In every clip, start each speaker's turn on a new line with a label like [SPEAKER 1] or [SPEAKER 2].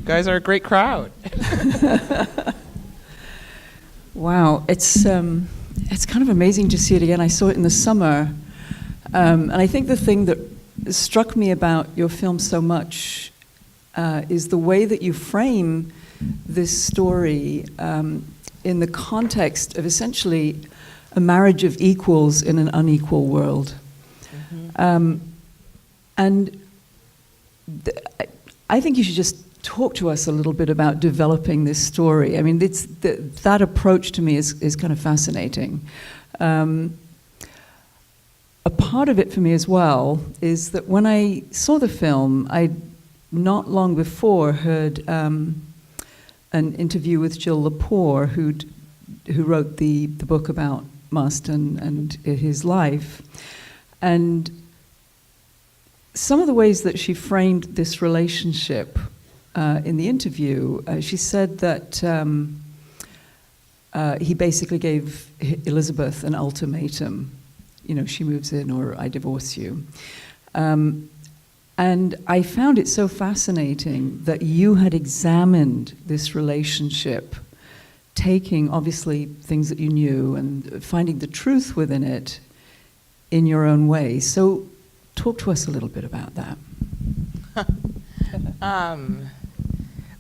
[SPEAKER 1] You guys are a great crowd.
[SPEAKER 2] Wow, it's kind of amazing to see it again. I saw it in the summer, and I think the thing that struck me about your film so much is the way that you frame this story in the context of essentially a marriage of equals in an unequal world. Mm-hmm. I think you should just talk to us a little bit about developing this story. I mean, that approach to me is kind of fascinating. A part of it for me as well is that when I saw the film, I not long before heard an interview with Jill Lepore, who wrote the book about MARSTON and his life. And some of the ways that she framed this relationship in the interview, she said that he basically gave Elizabeth an ultimatum. You know, she moves in or I divorce you. And I found it so fascinating that you had examined this relationship, taking obviously things that you knew and finding the truth within it in your own way. So talk to us a little bit about that.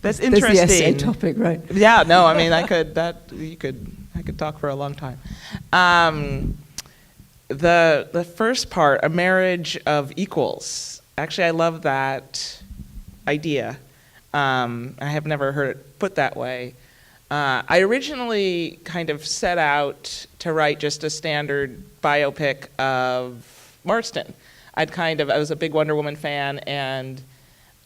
[SPEAKER 1] That's interesting.
[SPEAKER 2] That's the essay topic, right?
[SPEAKER 1] Yeah, no, I mean, I could talk for a long time. The first part, a marriage of equals. Actually, I love that idea. I have never heard it put that way. I originally kind of set out to write just a standard biopic of Marston. I was a big Wonder Woman fan, and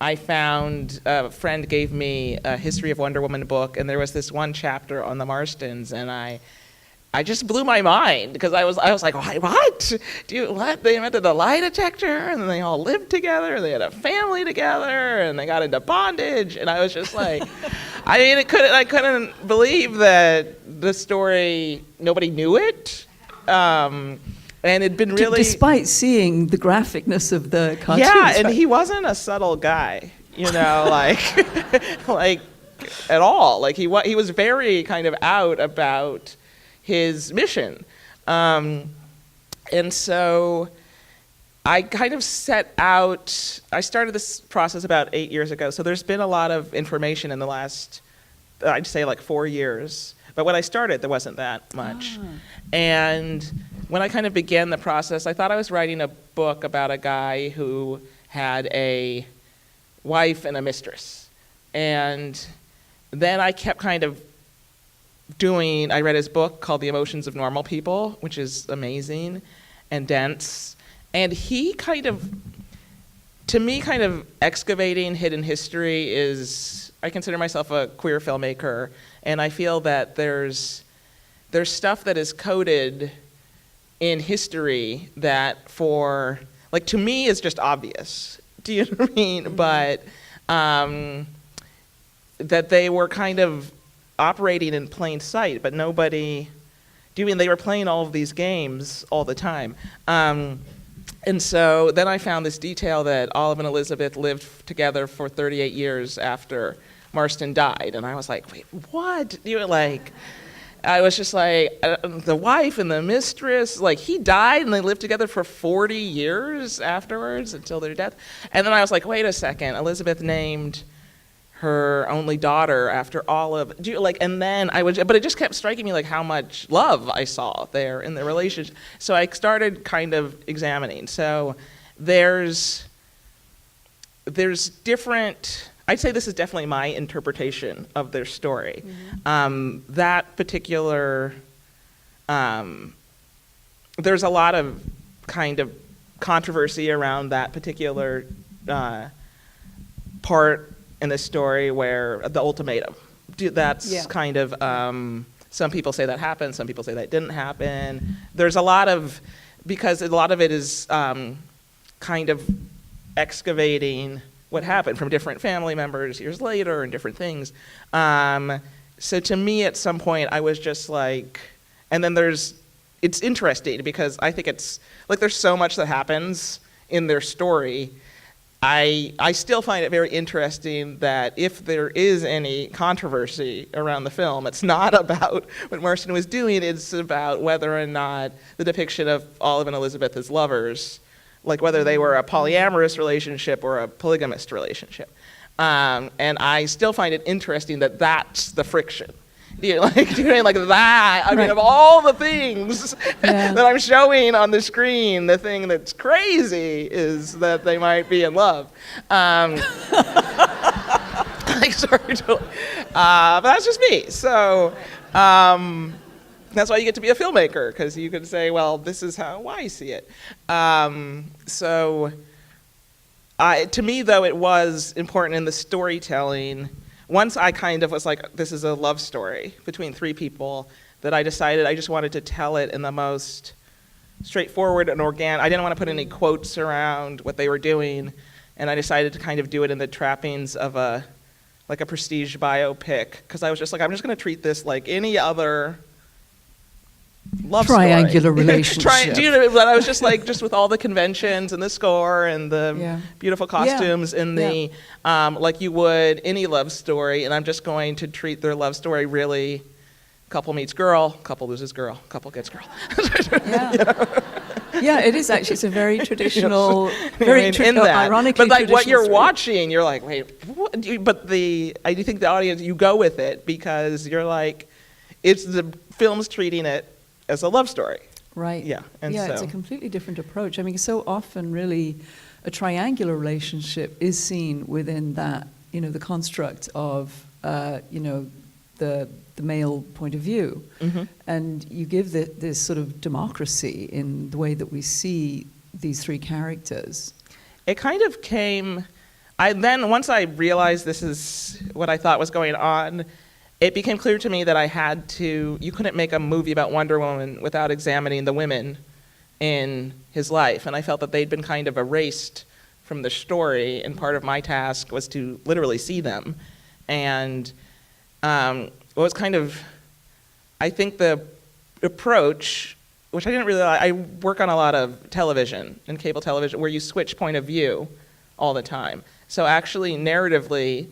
[SPEAKER 1] I found a friend gave me a History of Wonder Woman book, and there was this one chapter on the Marstons, and I just blew my mind because I was like, what? They invented the lie detector, and then they all lived together, they had a family together, and they got into bondage, and I was just like, I couldn't believe that the story, nobody knew it, and it'd been really...
[SPEAKER 2] Despite seeing the graphicness of the cartoons.
[SPEAKER 1] Yeah, and he wasn't a subtle guy, you know, like at all. Like he was very kind of out about his mission. And so I kind of set out, I started this process about 8 years ago, so there's been a lot of information in the last, I'd say like 4 years. But when I started, there wasn't that much. And when I kind of began the process, I thought I was writing a book about a guy who had a wife and a mistress. And then I kept kind of I read his book called The Emotions of Normal People, which is amazing and dense. And he to me, excavating hidden history is, I consider myself a queer filmmaker, and I feel that there's stuff that is coded in history that to me is just obvious. Do you know what I mean? But that they were kind of operating in plain sight, but nobody... Do you mean they were playing all of these games all the time? And so then I found this detail that Olive and Elizabeth lived together for 38 years after Marston died, and I was like, wait, what? I was just like, the wife and the mistress, like he died and they lived together for 40 years afterwards until their death. And then I was like, wait a second, Elizabeth named her only daughter after Olive. But it just kept striking me like how much love I saw there in the relationship. So I started kind of examining. So there's different, I'd say this is definitely my interpretation of their story. Mm-hmm. That particular, there's a lot of kind of controversy around that particular part in the story where the ultimatum, that's kind of, some people say that happened, some people say that didn't happen. There's a lot of, because a lot of it is kind of excavating what happened from different family members years later and different things. So to me at some point I was just like, and then it's interesting because I think it's, like there's so much that happens in their story I still find it very interesting that if there is any controversy around the film, it's not about what Marston was doing, it's about whether or not the depiction of Olive and Elizabeth as lovers, like whether they were a polyamorous relationship or a polygamist relationship. And I still find it interesting that that's the friction. Like doing like that. I mean, of all the things that I'm showing on the screen, the thing that's crazy is that they might be in love. Like, sorry, but that's just me. So that's why you get to be a filmmaker, because you can say, well, this is how I see it. To me, though, it was important in the storytelling. Once I kind of was like, this is a love story between three people, that I decided I just wanted to tell it in the most straightforward and organic. I didn't want to put any quotes around what they were doing, and I decided to kind of do it in the trappings of a prestige biopic, because I was just like, I'm just going to treat this like any other love
[SPEAKER 2] triangular
[SPEAKER 1] story.
[SPEAKER 2] relationship.
[SPEAKER 1] Do you know, but I was just like, just with all the conventions and the score and the beautiful costumes and the, like you would any love story, and I'm just going to treat their love story really, couple meets girl, couple loses girl, couple gets girl.
[SPEAKER 2] Yeah, it is actually. It's a very traditional, ironically
[SPEAKER 1] but like what you're
[SPEAKER 2] story.
[SPEAKER 1] watching, you're like, wait, what? But I do think the audience, you go with it because you're like, it's the film's treating it as a love story.
[SPEAKER 2] Right.
[SPEAKER 1] Yeah. And so
[SPEAKER 2] it's a completely different approach. I mean, so often really a triangular relationship is seen within that, the construct of, the male point of view. Mm-hmm. And you give this sort of democracy in the way that we see these three characters.
[SPEAKER 1] It kind of came, once I realized this is what I thought was going on, it became clear to me that you couldn't make a movie about Wonder Woman without examining the women in his life. And I felt that they'd been kind of erased from the story, and part of my task was to literally see them. And what was kind of, I think the approach, which I didn't really like, I work on a lot of television and cable television where you switch point of view all the time. So actually, narratively,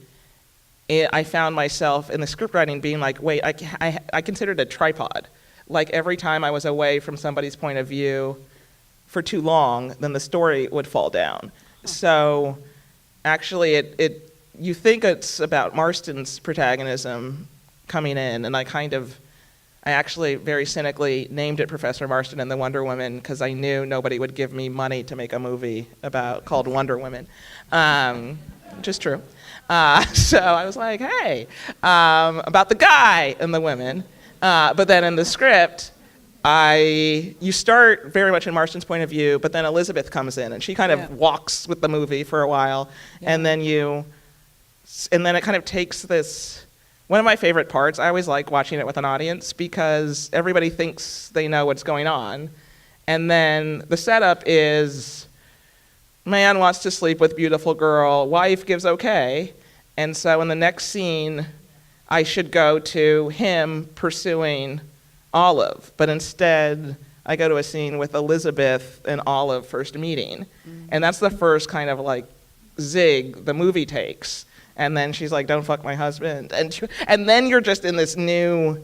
[SPEAKER 1] I found myself in the script writing being like, wait, I considered it a tripod. Like every time I was away from somebody's point of view for too long, then the story would fall down. So actually, you think it's about Marston's protagonism coming in, and I actually very cynically named it Professor Marston and the Wonder Woman because I knew nobody would give me money to make a movie called Wonder Woman, which is true. So I was like, hey, about the guy and the women. But then in the script, you start very much in Marston's point of view, but then Elizabeth comes in and she kind of walks with the movie for a while. Yeah. And then it kind of takes this, one of my favorite parts, I always like watching it with an audience because everybody thinks they know what's going on. And then the setup is, man wants to sleep with beautiful girl, wife gives okay, and so in the next scene, I should go to him pursuing Olive, but instead, I go to a scene with Elizabeth and Olive first meeting, and that's the first kind of like zig the movie takes, and then she's like, don't fuck my husband, and then you're just in this new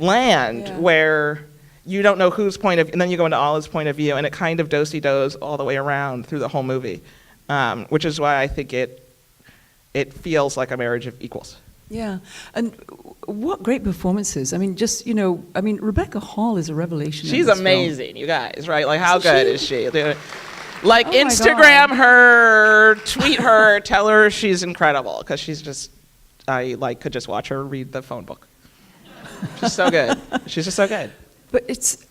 [SPEAKER 1] land where you don't know whose point of, and then you go into Olive's point of view, and it kind of do-si-dos all the way around through the whole movie, which is why I think it feels like a marriage of equals.
[SPEAKER 2] Yeah, and what great performances. I mean, Rebecca Hall is a revelation.
[SPEAKER 1] She's amazing, you guys, right? Like, how good is she? Like, Instagram her, tweet her, tell her she's incredible, because she's just, I could just watch her read the phone book. She's so good. She's just so good.
[SPEAKER 2] But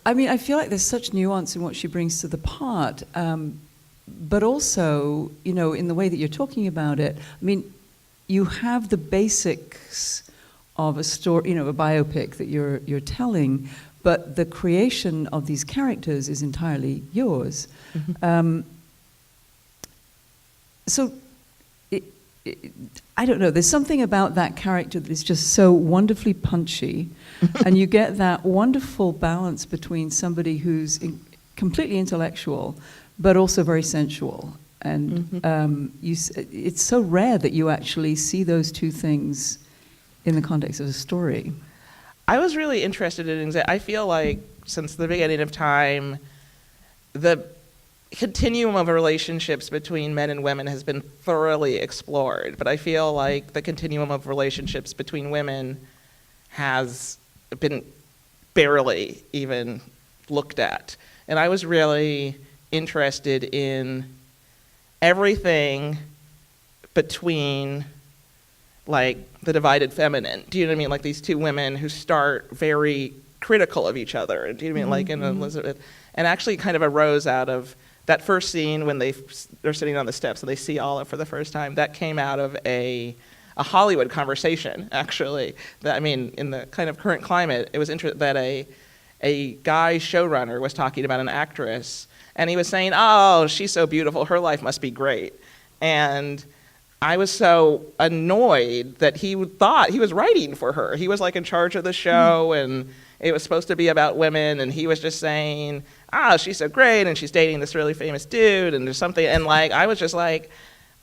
[SPEAKER 2] I feel like there's such nuance in what she brings to the part, but also, in the way that you're talking about it, I mean, you have the basics of a story, a biopic that you're telling, but the creation of these characters is entirely yours. Mm-hmm. I don't know, there's something about that character that is just so wonderfully punchy, and you get that wonderful balance between somebody who's completely intellectual, but also very sensual. And it's so rare that you actually see those two things in the context of a story.
[SPEAKER 1] I was really interested in I feel like since the beginning of time, the continuum of relationships between men and women has been thoroughly explored, but I feel like the continuum of relationships between women has been barely even looked at. And I was really interested in everything between like the divided feminine. Do you know what I mean? Like these two women who start very critical of each other. Do you know what I mean? Like in Elizabeth, and actually kind of arose out of that first scene when they're sitting on the steps and they see Olive for the first time. That came out of a Hollywood conversation, actually. That, I mean, in the kind of current climate, it was interesting that a guy showrunner was talking about an actress, and he was saying, "Oh, she's so beautiful. Her life must be great." And I was so annoyed that he thought he was writing for her. He was like in charge of the show, and it was supposed to be about women, and he was just saying, she's so great, and she's dating this really famous dude, and there's something, and like, I was just like,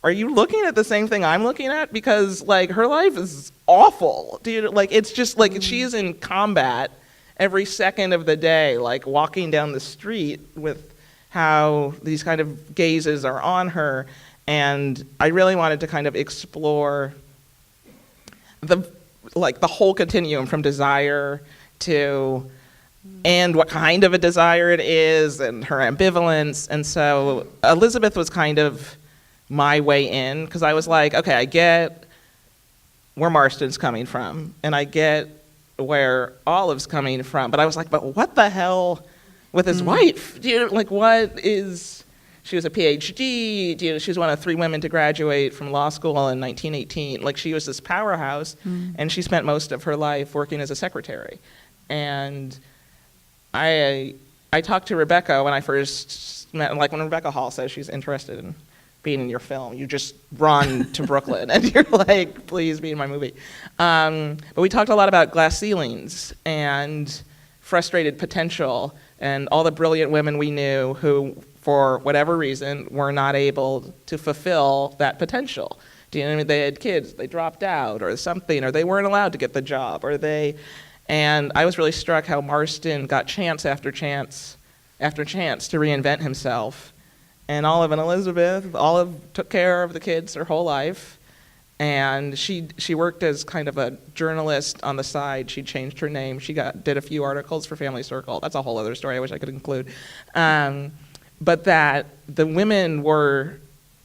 [SPEAKER 1] are you looking at the same thing I'm looking at? Because like, her life is awful, dude. Like, it's just like, she's in combat every second of the day, like walking down the street with how these kind of gazes are on her. And I really wanted to kind of explore the whole continuum from desire to, and what kind of a desire it is, and her ambivalence. And so Elizabeth was kind of my way in, because I was like, okay, I get where Marston's coming from, and I get where Olive's coming from, but I was like, but what the hell with his wife? Do you like, what is... She was a PhD, you know, she was one of 3 women to graduate from law school in 1918. Like, she was this powerhouse, and she spent most of her life working as a secretary. And I talked to Rebecca when I first met, like when Rebecca Hall says she's interested in being in your film, you just run to Brooklyn and you're like, please be in my movie. But we talked a lot about glass ceilings and frustrated potential and all the brilliant women we knew who, for whatever reason, were not able to fulfill that potential. Do you know what I mean? They had kids, they dropped out or something, or they weren't allowed to get the job, and I was really struck how Marston got chance after chance after chance to reinvent himself. And Olive and Elizabeth, Olive took care of the kids her whole life, and she worked as kind of a journalist on the side. She changed her name. She did a few articles for Family Circle. That's a whole other story I wish I could include. But that the women were,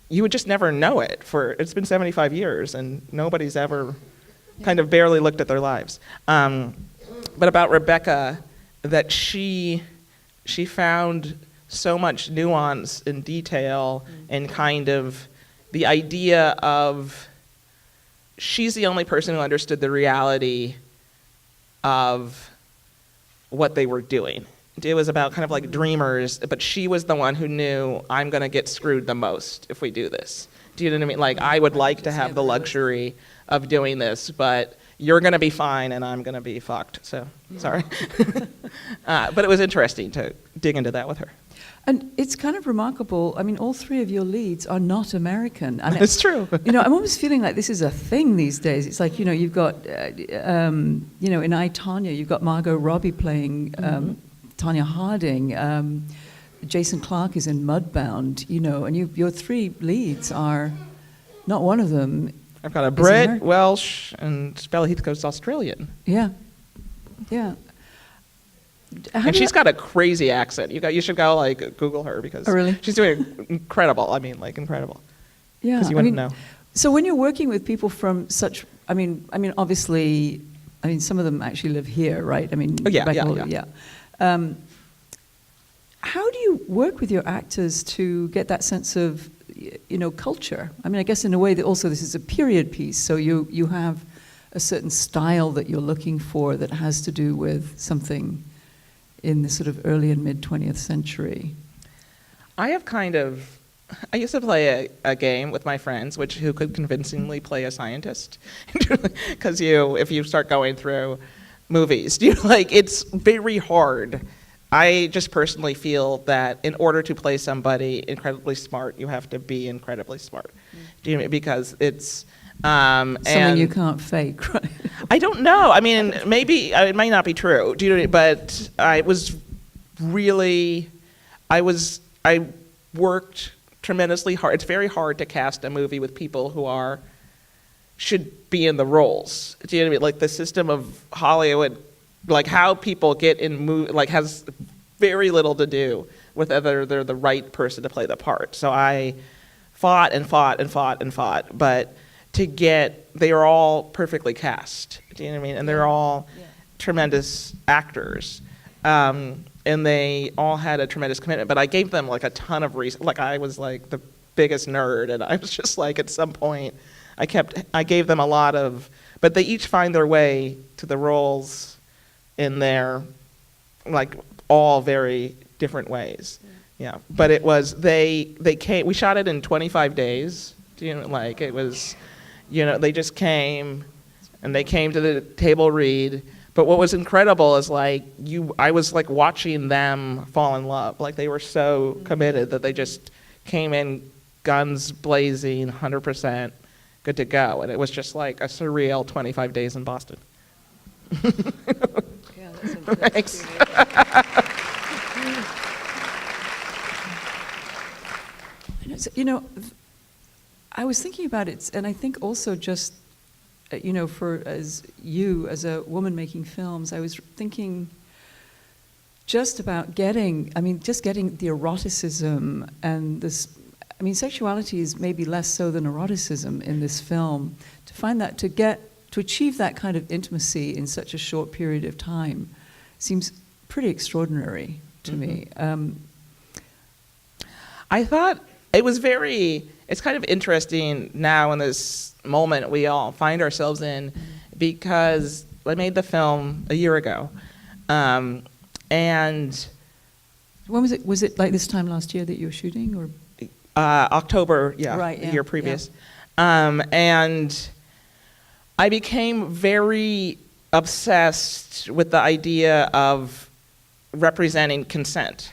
[SPEAKER 1] you would just never know it. It's been 75 years, and nobody's ever kind of barely looked at their lives. But about Rebecca, that she found so much nuance and detail and kind of the idea of she's the only person who understood the reality of what they were doing. It was about kind of like dreamers, but she was the one who knew, I'm going to get screwed the most if we do this. Do you know what I mean? Like, I would like to have the luxury of doing this, but you're going to be fine and I'm going to be fucked. So, sorry. But it was interesting to dig into that with her.
[SPEAKER 2] And it's kind of remarkable. I mean, all 3 of your leads are not American. And
[SPEAKER 1] it's true.
[SPEAKER 2] You know, I'm almost feeling like this is a thing these days. It's like, you know, you've got, you know, in I, Tonya, you've got Margot Robbie playing Tonya Harding. Jason Clarke is in Mudbound, you know, and your 3 leads are, not one of them.
[SPEAKER 1] I've got a Brit, Welsh, and Bella Heathcote's Australian.
[SPEAKER 2] Yeah, yeah.
[SPEAKER 1] And she's got a crazy accent. You should go like Google her because she's doing incredible. I mean, like incredible.
[SPEAKER 2] Yeah,
[SPEAKER 1] because you wouldn't know.
[SPEAKER 2] So when you're working with people from such, I mean, obviously, some of them actually live here, right? I mean, yeah. How do you work with your actors to get that sense of, you know, culture? I mean, I guess in a way that also this is a period piece, so you have a certain style that you're looking for that has to do with something in the sort of early and mid 20th century. I
[SPEAKER 1] used to play a game with my friends, who could convincingly play a scientist, because if you start going through movies, it's very hard I just personally feel that in order to play somebody incredibly smart, you have to be incredibly smart. Do you know, because it's
[SPEAKER 2] Something you can't fake, right?
[SPEAKER 1] I don't know. I mean, maybe it might not be true. Do you know? But I worked tremendously hard. It's very hard to cast a movie with people who should be in the roles. Do you know what I mean? Like the system of Hollywood, like how people get in like has very little to do with whether they're the right person to play the part. So I fought and fought and fought and fought, but they are all perfectly cast. Do you know what I mean? And they're all tremendous actors. And they all had a tremendous commitment, but I gave them like a ton of reason. Like I was like the biggest nerd, and I was just like at some point I gave them a lot of, but they each find their way to the roles in their like all very different ways. Yeah, but it was they came. We shot it in 25 days. You know, like it was, you know, they just came, and they came to the table read. But what was incredible is like I was like watching them fall in love. Like they were so committed that they just came in guns blazing, 100%, good to go. And it was just like a surreal 25 days in Boston.
[SPEAKER 2] Yeah,
[SPEAKER 1] Thanks.
[SPEAKER 2] You know, I was thinking about it, and I think also just, you know, as a woman making films, I was thinking just about getting the eroticism and this, I mean, sexuality is maybe less so than eroticism in this film. To find that, to achieve that kind of intimacy in such a short period of time seems pretty extraordinary to me.
[SPEAKER 1] I thought it was it's kind of interesting now in this moment we all find ourselves in, because I made the film a year ago. And
[SPEAKER 2] when was it? Was it like this time last year that you were shooting, or?
[SPEAKER 1] October,
[SPEAKER 2] right,
[SPEAKER 1] the year previous. Yeah. And I became very obsessed with the idea of representing consent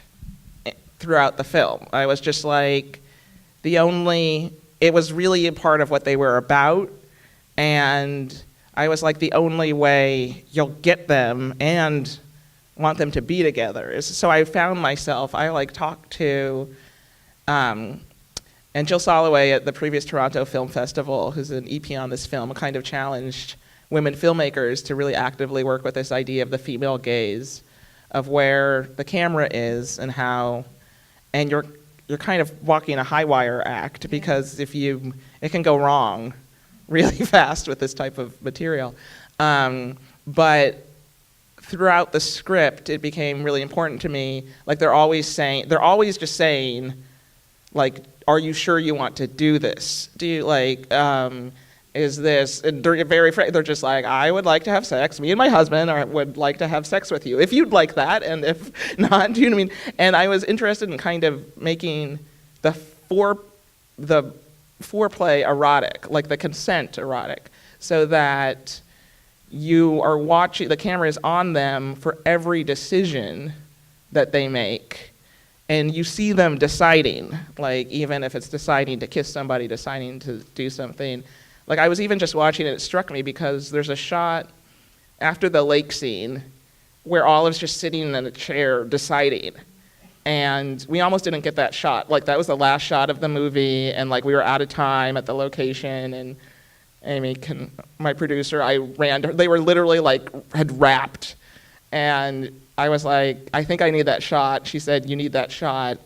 [SPEAKER 1] throughout the film. I was just like, it was really a part of what they were about, and I was like, the only way you'll get them and want them to be together is, so I found myself, I like talked to, and Jill Soloway at the previous Toronto Film Festival, who's an EP on this film, kind of challenged women filmmakers to really actively work with this idea of the female gaze, of where the camera is and how, and you're kind of walking a high wire act, because it can go wrong really fast with this type of material. But throughout the script, it became really important to me. Like they're always just saying, like, are you sure you want to do this? Do you like, is this, and they're just like, I would like to have sex, me and my husband would like to have sex with you, if you'd like that, and if not, do you know what I mean? And I was interested in kind of making the foreplay erotic, like the consent erotic, so that you are watching, the camera is on them for every decision that they make, and you see them deciding, like even if it's deciding to kiss somebody, deciding to do something. Like I was even just watching it struck me because there's a shot after the lake scene where Olive's just sitting in a chair deciding. And we almost didn't get that shot. Like that was the last shot of the movie, and like we were out of time at the location, and Amy, my producer, I ran to her. They were literally like, had wrapped. And I was like, I think I need that shot. She said, you need that shot.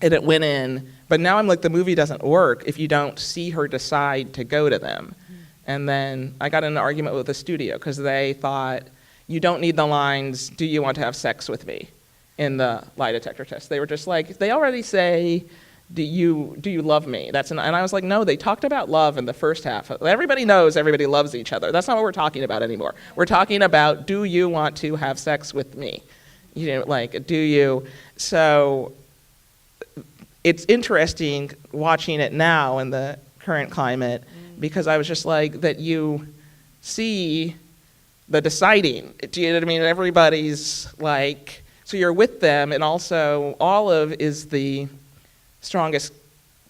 [SPEAKER 1] And it went in. But now I'm like, the movie doesn't work if you don't see her decide to go to them. And then I got in an argument with the studio because they thought, you don't need the lines, do you want to have sex with me, in the lie detector test. They were just like, they already say, do you love me? And I was like, no, they talked about love in the first half. Everybody knows everybody loves each other. That's not what we're talking about anymore. We're talking about, do you want to have sex with me? You know, like, do you? So it's interesting watching it now in the current climate, because I was just like, that you see the deciding. Do you know what I mean? Everybody's like, so you're with them, and also Olive is the strongest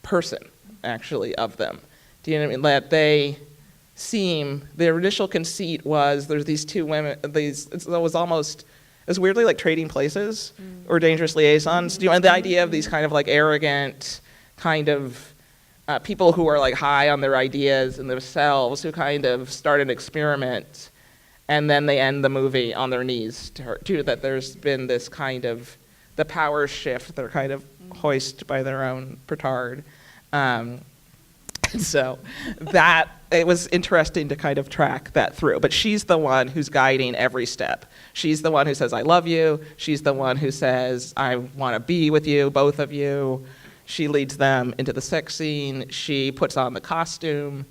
[SPEAKER 1] person, actually, of them. Do you know what I mean? That they seem, their initial conceit was there's these two women, it was weirdly like Trading Places or Dangerous Liaisons. Do you know the idea of these kind of like arrogant kind of people who are like high on their ideas and themselves, who kind of start an experiment and then they end the movie on their knees to that there's been this kind of the power shift. They're kind of hoist by their own petard. So that, it was interesting to kind of track that through. But she's the one who's guiding every step. She's the one who says, I love you. She's the one who says, I want to be with you, both of you. She leads them into the sex scene. She puts on the costume.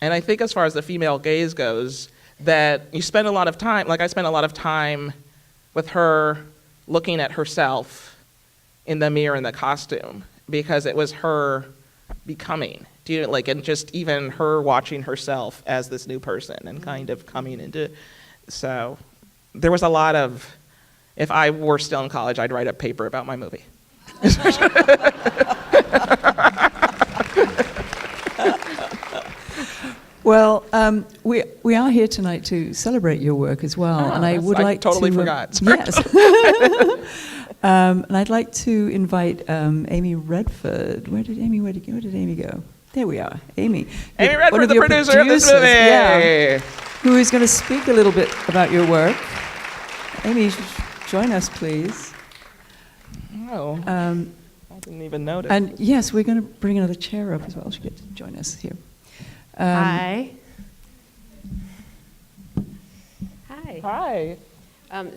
[SPEAKER 1] And I think as far as the female gaze goes, that you spend a lot of time, like I spent a lot of time with her looking at herself in the mirror in the costume, because it was her becoming. Do you like, and just even her watching herself as this new person and kind of coming into, so there was a lot of, if I were still in college, I'd write a paper about my movie.
[SPEAKER 2] Well, we are here tonight to celebrate your work as well, and I would like
[SPEAKER 1] totally
[SPEAKER 2] to
[SPEAKER 1] forgot.
[SPEAKER 2] Yes, and I'd like to invite Amy Redford. Where did Amy go? There we are, Amy.
[SPEAKER 1] Amy Redford, the producer of this movie.
[SPEAKER 2] Yeah, who is going to speak a little bit about your work. Amy, join us, please.
[SPEAKER 1] Oh, I didn't even notice.
[SPEAKER 2] And yes, we're going to bring another chair up as well. She gets to join us here.
[SPEAKER 3] Hi.
[SPEAKER 1] Hi.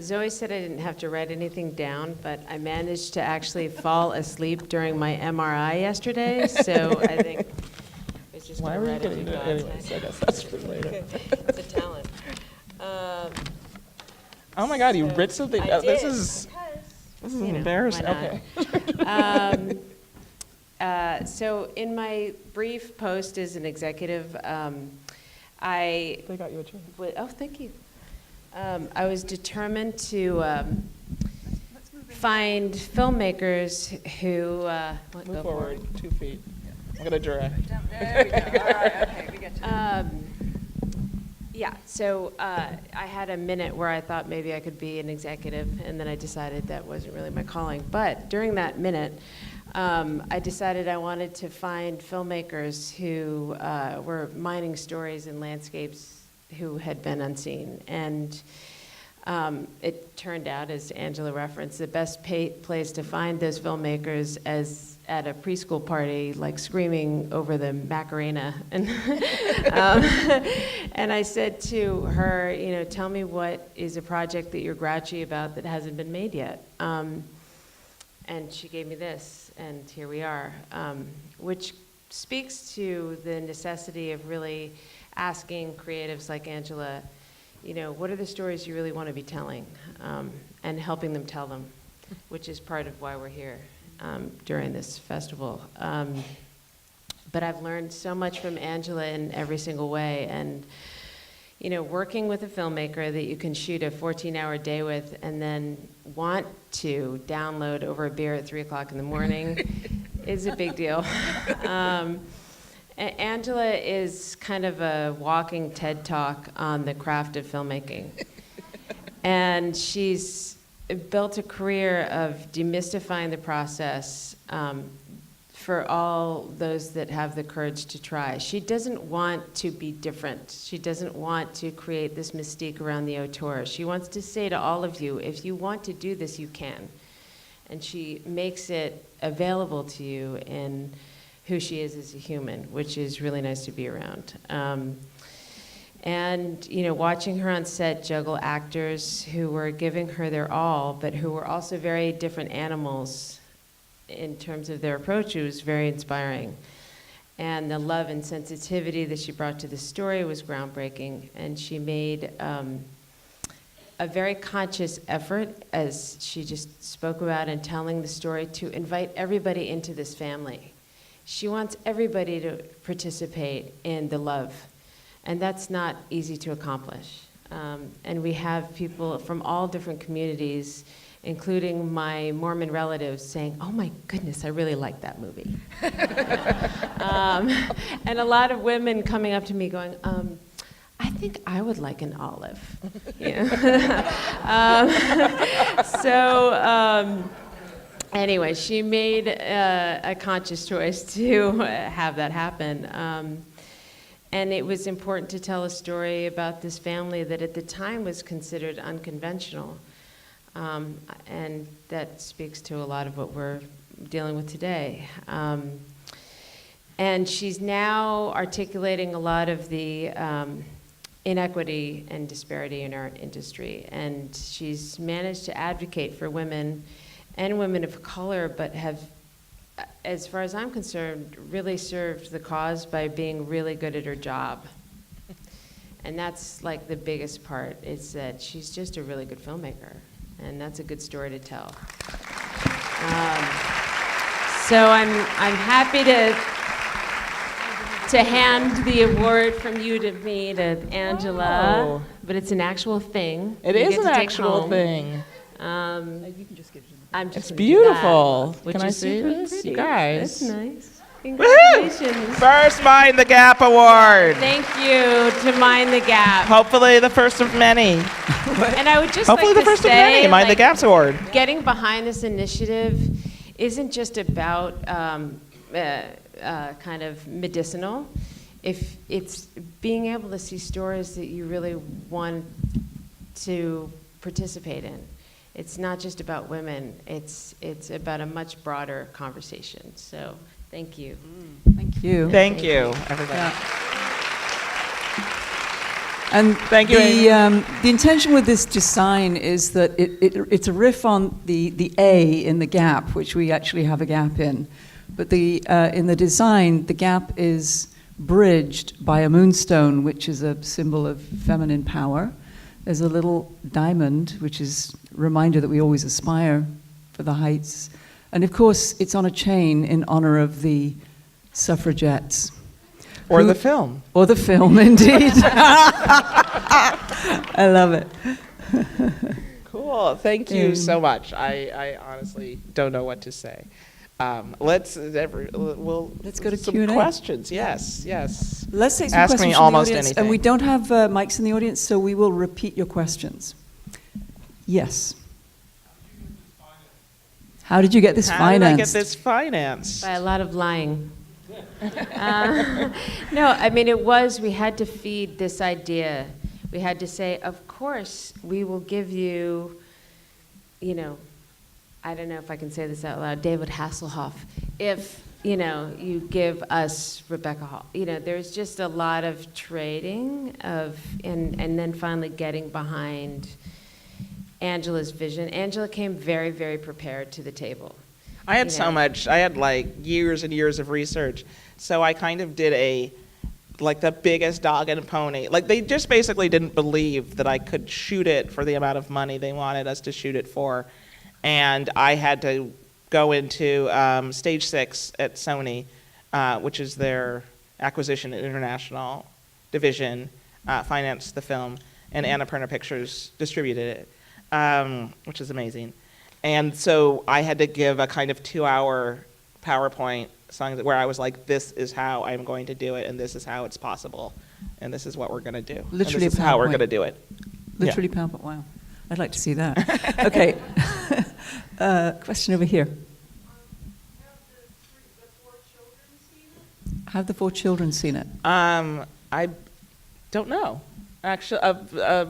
[SPEAKER 3] Zoe said I didn't have to write anything down, but I managed to actually fall asleep during my MRI yesterday, so I think it's just
[SPEAKER 1] Why
[SPEAKER 3] going
[SPEAKER 1] were
[SPEAKER 3] to
[SPEAKER 1] you
[SPEAKER 3] write
[SPEAKER 1] getting
[SPEAKER 3] a few
[SPEAKER 1] it
[SPEAKER 3] dots.
[SPEAKER 1] anyways? I guess that's for later.
[SPEAKER 3] It's a talent.
[SPEAKER 1] Oh my God, you writ something.
[SPEAKER 3] I
[SPEAKER 1] This
[SPEAKER 3] did,
[SPEAKER 1] is
[SPEAKER 3] because, you know,
[SPEAKER 1] embarrassing.
[SPEAKER 3] why not?
[SPEAKER 1] Okay.
[SPEAKER 3] So in my brief post as an executive,
[SPEAKER 1] They got you a chair.
[SPEAKER 3] oh, thank you. I was determined to find filmmakers who
[SPEAKER 1] Move forward 2 feet. I'm gonna direct.
[SPEAKER 3] There we go. All right. Okay, we got you. Yeah. So I had a minute where I thought maybe I could be an executive, and then I decided that wasn't really my calling. But during that minute, I decided I wanted to find filmmakers who were mining stories and landscapes who had been unseen. And it turned out, as Angela referenced, the best place to find those filmmakers as at a preschool party, like screaming over the Macarena. And, and I said to her, you know, tell me what is a project that you're grouchy about that hasn't been made yet. And she gave me this, and here we are, which speaks to the necessity of really asking creatives like Angela, you know, what are the stories you really want to be telling, and helping them tell them, which is part of why we're here during this festival. But I've learned so much from Angela in every single way, and you know, working with a filmmaker that you can shoot a 14-hour day with and then want to download over a beer at 3 o'clock in the morning is a big deal. Angela is kind of a walking TED Talk on the craft of filmmaking. And she's built a career of demystifying the process for all those that have the courage to try. She doesn't want to be different. She doesn't want to create this mystique around the auteur. She wants to say to all of you, if you want to do this, you can. And she makes it available to you in who she is as a human, which is really nice to be around. And you know, watching her on set juggle actors who were giving her their all, but who were also very different animals in terms of their approach, it was very inspiring. And the love and sensitivity that she brought to the story was groundbreaking. And she made a very conscious effort, as she just spoke about in telling the story, to invite everybody into this family. She wants everybody to participate in the love. And that's not easy to accomplish. And we have people from all different communities including my Mormon relatives saying, "Oh my goodness, I really like that movie." And a lot of women coming up to me going, "I think I would like an olive." Anyway, she made a conscious choice to have that happen. And it was important to tell a story about this family that at the time was considered unconventional. And that speaks to a lot of what we're dealing with today. And she's now articulating a lot of the inequity and disparity in our industry. And she's managed to advocate for women and women of color, but have, as far as I'm concerned, really served the cause by being really good at her job. And that's like the biggest part, is that she's just a really good filmmaker. And that's a good story to tell. So I'm happy to hand the award from you to me to Angela,
[SPEAKER 1] Oh.
[SPEAKER 3] but it's an actual thing.
[SPEAKER 1] It
[SPEAKER 3] You
[SPEAKER 1] is
[SPEAKER 3] get
[SPEAKER 1] an
[SPEAKER 3] to take
[SPEAKER 1] actual
[SPEAKER 3] home.
[SPEAKER 1] thing.
[SPEAKER 2] You can just give it to
[SPEAKER 3] I'm just
[SPEAKER 1] It's
[SPEAKER 3] gonna do that,
[SPEAKER 1] beautiful.
[SPEAKER 3] which
[SPEAKER 1] Can I
[SPEAKER 3] is
[SPEAKER 1] see
[SPEAKER 3] super
[SPEAKER 1] this?
[SPEAKER 3] pretty.
[SPEAKER 1] You guys.
[SPEAKER 3] That's nice.
[SPEAKER 1] Woohoo!
[SPEAKER 3] Congratulations.
[SPEAKER 1] First Mind the Gap Award.
[SPEAKER 3] Thank you to Mind the Gap.
[SPEAKER 1] Hopefully the first of many.
[SPEAKER 3] And I would just
[SPEAKER 1] Hopefully
[SPEAKER 3] like
[SPEAKER 1] the
[SPEAKER 3] to
[SPEAKER 1] first of
[SPEAKER 3] say,
[SPEAKER 1] many. Mind the
[SPEAKER 3] like,
[SPEAKER 1] Gaps Award.
[SPEAKER 3] getting behind this initiative isn't just about kind of medicinal. If it's being able to see stories that you really want to participate in. It's not just about women. It's about a much broader conversation. So thank you.
[SPEAKER 2] Thank you.
[SPEAKER 1] Thank you, everybody.
[SPEAKER 2] Yeah. And
[SPEAKER 1] Thank you,
[SPEAKER 2] the intention with this design is that it's a riff on the A in the gap, which we actually have a gap in. But in the design, the gap is bridged by a moonstone, which is a symbol of feminine power. There's a little diamond, which is a reminder that we always aspire for the heights. And of course, it's on a chain in honor of the suffragettes.
[SPEAKER 1] Or the film.
[SPEAKER 2] Or the film, indeed. I love it.
[SPEAKER 1] Cool. Thank you so much. I honestly don't know what to say. Let's
[SPEAKER 2] go to
[SPEAKER 1] some
[SPEAKER 2] Q&A.
[SPEAKER 1] questions. Yes, yes.
[SPEAKER 2] Let's take some
[SPEAKER 1] Ask
[SPEAKER 2] questions
[SPEAKER 1] me
[SPEAKER 2] from
[SPEAKER 1] almost
[SPEAKER 2] the audience.
[SPEAKER 1] anything.
[SPEAKER 2] And we don't have mics in the audience, so we will repeat your questions. Yes. How did you get this
[SPEAKER 1] How
[SPEAKER 2] financed?
[SPEAKER 1] did I get this financed?
[SPEAKER 3] By a lot of lying. No, I mean, we had to feed this idea. We had to say, of course, we will give you, I don't know if I can say this out loud, David Hasselhoff, if, you give us Rebecca Hall. There's just a lot of trading and then finally getting behind Angela's vision. Angela came very, very prepared to the table.
[SPEAKER 1] I had so much. I had like years and years of research. So I kind of did the biggest dog and pony. Like they just basically didn't believe that I could shoot it for the amount of money they wanted us to shoot it for. And I had to go into Stage 6 at Sony, which is their acquisition and international division, financed the film, and Annapurna Pictures distributed it, which is amazing. And so I had to give a kind of 2-hour PowerPoint song where I was like, this is how I'm going to do it, and this is how it's possible, and this is what we're going to do.
[SPEAKER 2] Literally
[SPEAKER 1] and this is how we're
[SPEAKER 2] PowerPoint.
[SPEAKER 1] going to do it.
[SPEAKER 2] Literally PowerPoint. Wow. I'd like to see that. Okay. Question over here. Have the 4 children seen it?
[SPEAKER 1] I don't know. Actually, I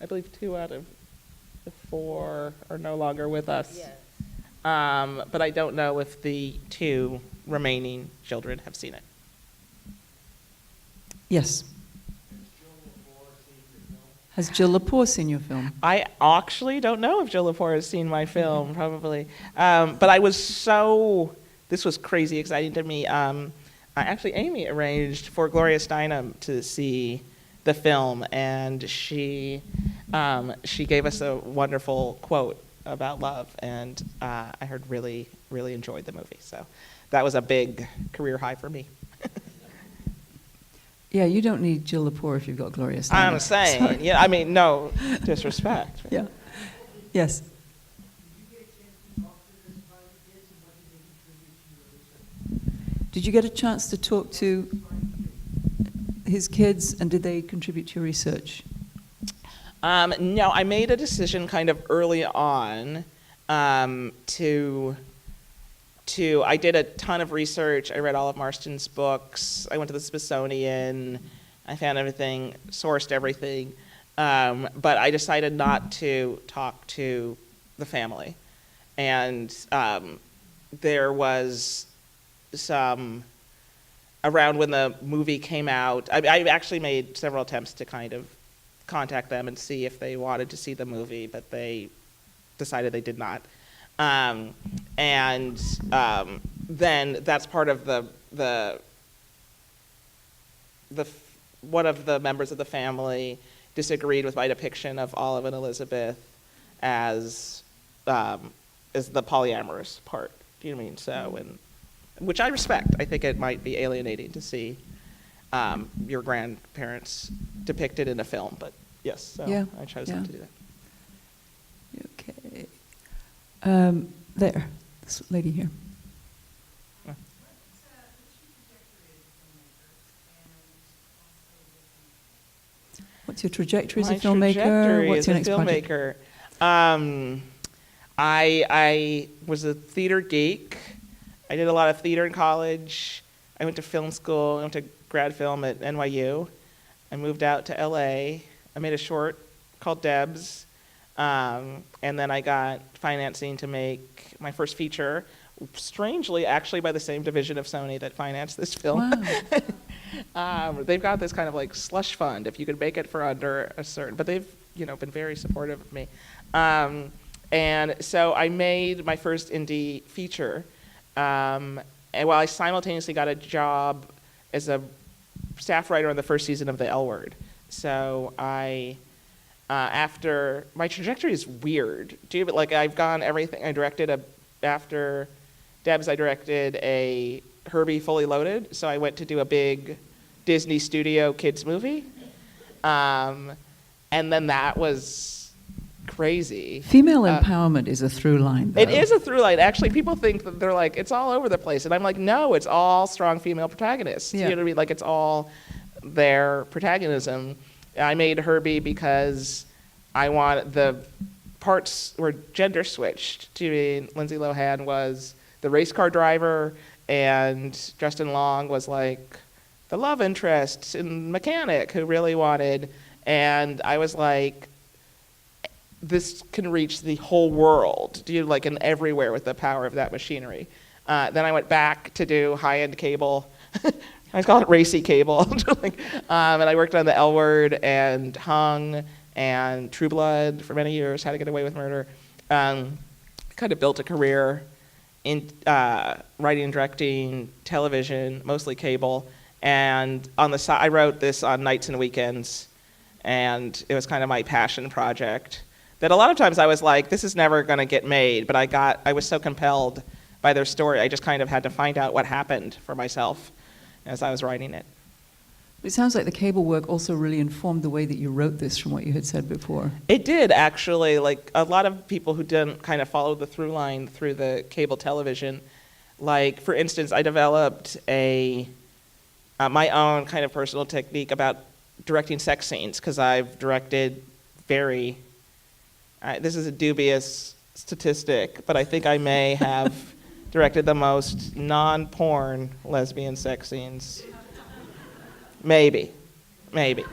[SPEAKER 1] believe 2 out of the 4 are no longer with us.
[SPEAKER 3] Yes.
[SPEAKER 1] But I don't know if the 2 remaining children have seen it.
[SPEAKER 2] Yes. Has Jill Lepore seen your film?
[SPEAKER 1] I actually don't know if Jill Lepore has seen my film, probably. But this was crazy exciting to me. Actually, Amy arranged for Gloria Steinem to see the film, and she gave us a wonderful quote about love, and I heard really, really enjoyed the movie. So that was a big career high for me.
[SPEAKER 2] Yeah, you don't need Jill Lepore if you've got Gloria Steinem.
[SPEAKER 1] I'm saying,
[SPEAKER 2] Sorry.
[SPEAKER 1] yeah. I mean, no disrespect.
[SPEAKER 2] Yeah. Yes. Did you get a chance to talk to his kids, and did they contribute to your research?
[SPEAKER 1] No, I made a decision kind of early on to I did a ton of research. I read all of Marston's books. I went to the Smithsonian. I found everything, sourced everything. But I decided not to talk to the family. And there was some, around when the movie came out, I actually made several attempts to kind of contact them and see if they wanted to see the movie, but they decided they did not. Then that's part of the one of the members of the family disagreed with my depiction of Olive and Elizabeth as the polyamorous part. Do you know what I mean? So, which I respect. I think it might be alienating to see your grandparents depicted in a film, but yes, so
[SPEAKER 2] Yeah,
[SPEAKER 1] I chose
[SPEAKER 2] yeah.
[SPEAKER 1] not to do that.
[SPEAKER 2] Okay. There, this lady here. What's your trajectory as a filmmaker?
[SPEAKER 1] Trajectory
[SPEAKER 2] What's
[SPEAKER 1] as
[SPEAKER 2] your
[SPEAKER 1] a
[SPEAKER 2] next project?
[SPEAKER 1] filmmaker. I was a theater geek. I did a lot of theater in college. I went to film school. I went to grad film at NYU. I moved out to LA. I made a short called Debs. And then I got financing to make my first feature, strangely, actually by the same division of Sony that financed this film.
[SPEAKER 2] Wow.
[SPEAKER 1] They've got this kind of like slush fund if you could make it for under a certain, but they've been very supportive of me. And so I made my first indie feature, and while I simultaneously got a job as a staff writer on the first season of The L Word. So after, my trajectory is weird. Like I've gone everything, I directed after Debs, I directed a Herbie Fully Loaded, so I went to do a big Disney Studio kids movie. And then that was crazy.
[SPEAKER 2] Female empowerment is a through line, though.
[SPEAKER 1] It is a through line. Actually, people think that they're like, it's all over the place. And I'm like, no, it's all strong female protagonists.
[SPEAKER 2] Yeah.
[SPEAKER 1] You know what I mean? Like, it's all their protagonism. I made Herbie because I wanted the parts were gender switched. Lindsay Lohan was the race car driver, and Justin Long was like the love interest and mechanic who really wanted. And I was like, this can reach the whole world, and everywhere with the power of that machinery. Then I went back to do high-end cable. I call it racy cable. And I worked on The L Word and Hung and True Blood for many years, How to Get Away with Murder. Kind of built a career in writing and directing television, mostly cable. And on the side, I wrote this on nights and weekends, and it was kind of my passion project. That a lot of times I was like, this is never going to get made, but I was so compelled by their story, I just kind of had to find out what happened for myself as I was writing it.
[SPEAKER 2] It sounds like the cable work also really informed the way that you wrote this from what you had said before.
[SPEAKER 1] It did, actually. Like, a lot of people who didn't kind of follow the through line through the cable television, like, for instance, I developed my own kind of personal technique about directing sex scenes, because I've directed this is a dubious statistic, but I think I may have directed the most non-porn lesbian sex scenes. Maybe. I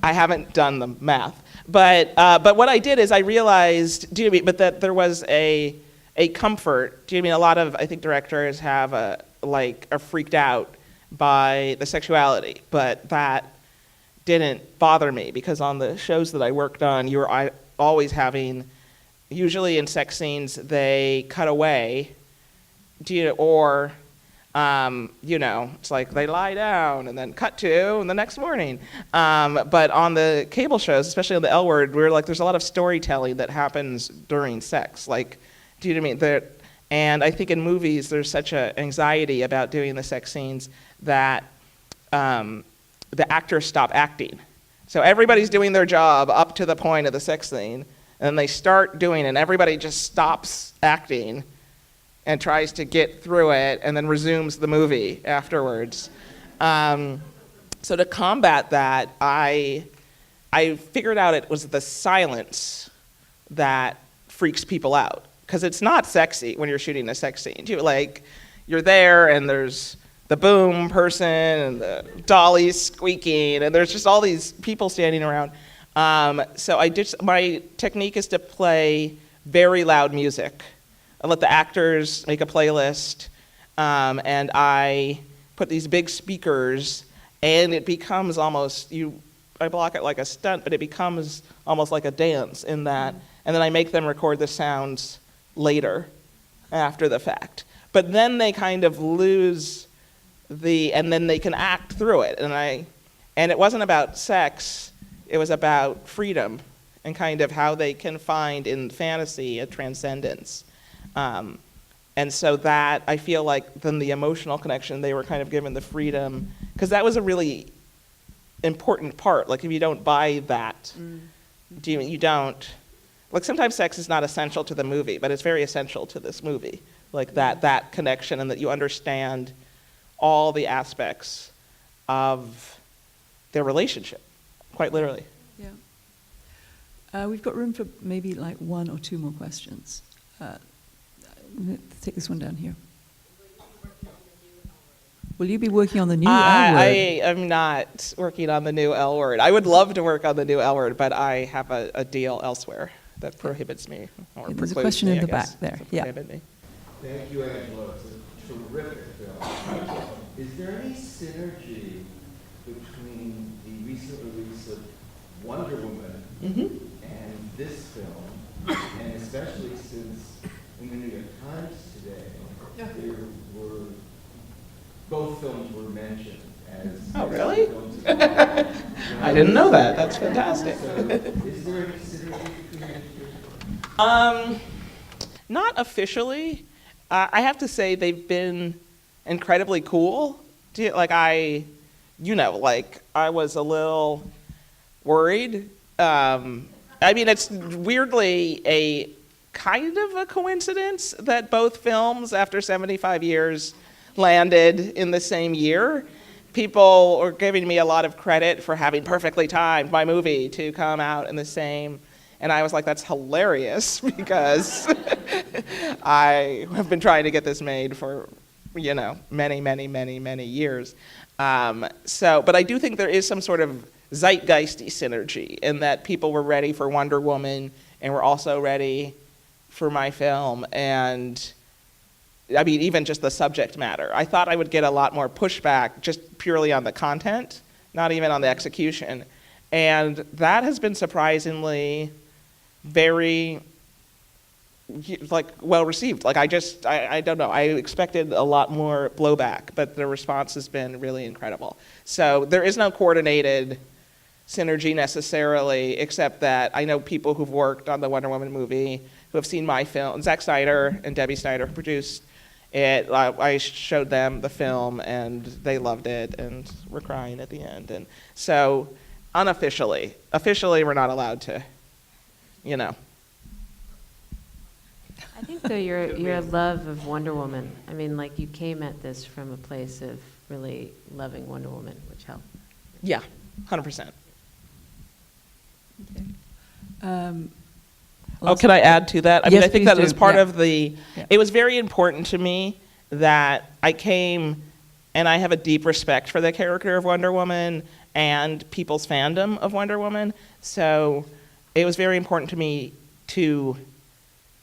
[SPEAKER 1] haven't done the math. But what I did is I realized, that there was a comfort. A lot of, I think, directors have are freaked out by the sexuality, but that didn't bother me, because on the shows that I worked on, you were always having, usually in sex scenes, they cut away, or it's like they lie down and then cut to and the next morning. But on the cable shows, especially on the L Word, we're like, there's a lot of storytelling that happens during sex. Like, do you know what I mean? And I think in movies, there's such an anxiety about doing the sex scenes that the actors stop acting. So everybody's doing their job up to the point of the sex scene, and then they start doing it, and everybody just stops acting. and tries to get through it and then resumes the movie afterwards. So to combat that, I figured out it was the silence that freaks people out, because it's not sexy when you're shooting a sex scene. You're there and there's the boom person and the dollies squeaking and there's just all these people standing around. So my technique is to play very loud music. I let the actors make a playlist, and I put these big speakers, and it becomes almost, I block it like a stunt, but it becomes almost like a dance in that, and then I make them record the sounds later, after the fact. But then they kind of lose and then they can act through it. And it wasn't about sex, it was about freedom and kind of how they can find in fantasy a transcendence. And so that, I feel like then the emotional connection, they were kind of given the freedom, because that was a really important part. Like if you don't buy that, you don't, like sometimes sex is not essential to the movie, but it's very essential to this movie. Like that connection, and that you understand all the aspects of their relationship, quite literally.
[SPEAKER 2] Yeah. We've got room for maybe like one or two more questions. Take this one down here. Will you be working on the new L word?
[SPEAKER 1] I am not working on the new L word. I would love to work on the new L word, but I have a deal elsewhere that prohibits me, or
[SPEAKER 2] There's a
[SPEAKER 1] precludes
[SPEAKER 2] question
[SPEAKER 1] me,
[SPEAKER 2] in
[SPEAKER 1] I
[SPEAKER 2] the
[SPEAKER 1] guess,
[SPEAKER 2] back there.
[SPEAKER 1] to
[SPEAKER 2] Yeah.
[SPEAKER 1] prohibit me.
[SPEAKER 4] Thank you, Angela. It's a terrific film. Is there any synergy between the recent release of Wonder Woman and this film, and especially since in the New York Times today, both films were mentioned as
[SPEAKER 1] Oh, really?
[SPEAKER 4] films as well.
[SPEAKER 1] I didn't know that. That's fantastic.
[SPEAKER 4] So is there any synergy between the two?
[SPEAKER 1] Not officially. I have to say they've been incredibly cool. I was a little worried. It's weirdly a kind of a coincidence that both films, after 75 years, landed in the same year. People are giving me a lot of credit for having perfectly timed my movie to come out in the same. And I was like, that's hilarious, because I have been trying to get this made for, many, many, many, many years. But I do think there is some sort of zeitgeisty synergy in that people were ready for Wonder Woman and were also ready for my film. And even just the subject matter. I thought I would get a lot more pushback just purely on the content, not even on the execution. And that has been surprisingly very well received. I don't know. I expected a lot more blowback, but the response has been really incredible. So there is no coordinated synergy necessarily, except that I know people who've worked on the Wonder Woman movie who have seen my film. Zack Snyder and Debbie Snyder, who produced it, I showed them the film and they loved it and were crying at the end. And so officially we're not allowed to,
[SPEAKER 3] I think though your love of Wonder Woman, you came at this from a place of really loving Wonder Woman, which helped.
[SPEAKER 1] Yeah, 100%.
[SPEAKER 2] Okay.
[SPEAKER 1] Can I add to that?
[SPEAKER 2] Yes,
[SPEAKER 1] I think
[SPEAKER 2] please
[SPEAKER 1] that
[SPEAKER 2] do.
[SPEAKER 1] was part
[SPEAKER 2] Yeah.
[SPEAKER 1] of it was very important to me that I came, and I have a deep respect for the character of Wonder Woman and people's fandom of Wonder Woman. So it was very important to me to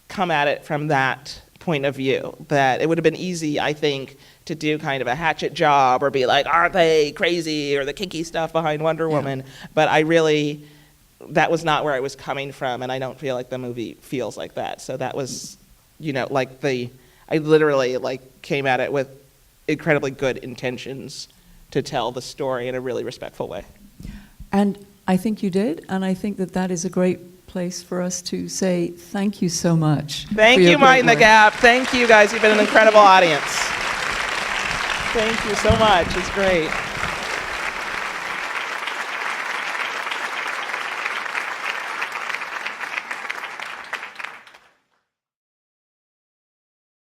[SPEAKER 1] come at it from that point of view, that it would have been easy, I think, to do kind of a hatchet job or be like, aren't they crazy, or the kinky stuff behind Wonder Woman. But that was not where I was coming from, and I don't feel like the movie feels like that. So that was, I literally came at it with incredibly good intentions to tell the story in a really respectful way.
[SPEAKER 2] And I think you did, and I think that is a great place for us to say thank you so much.
[SPEAKER 1] Thank you, Mind the Gap. Thank you, guys. You've been an incredible audience. Thank you so much. It's great.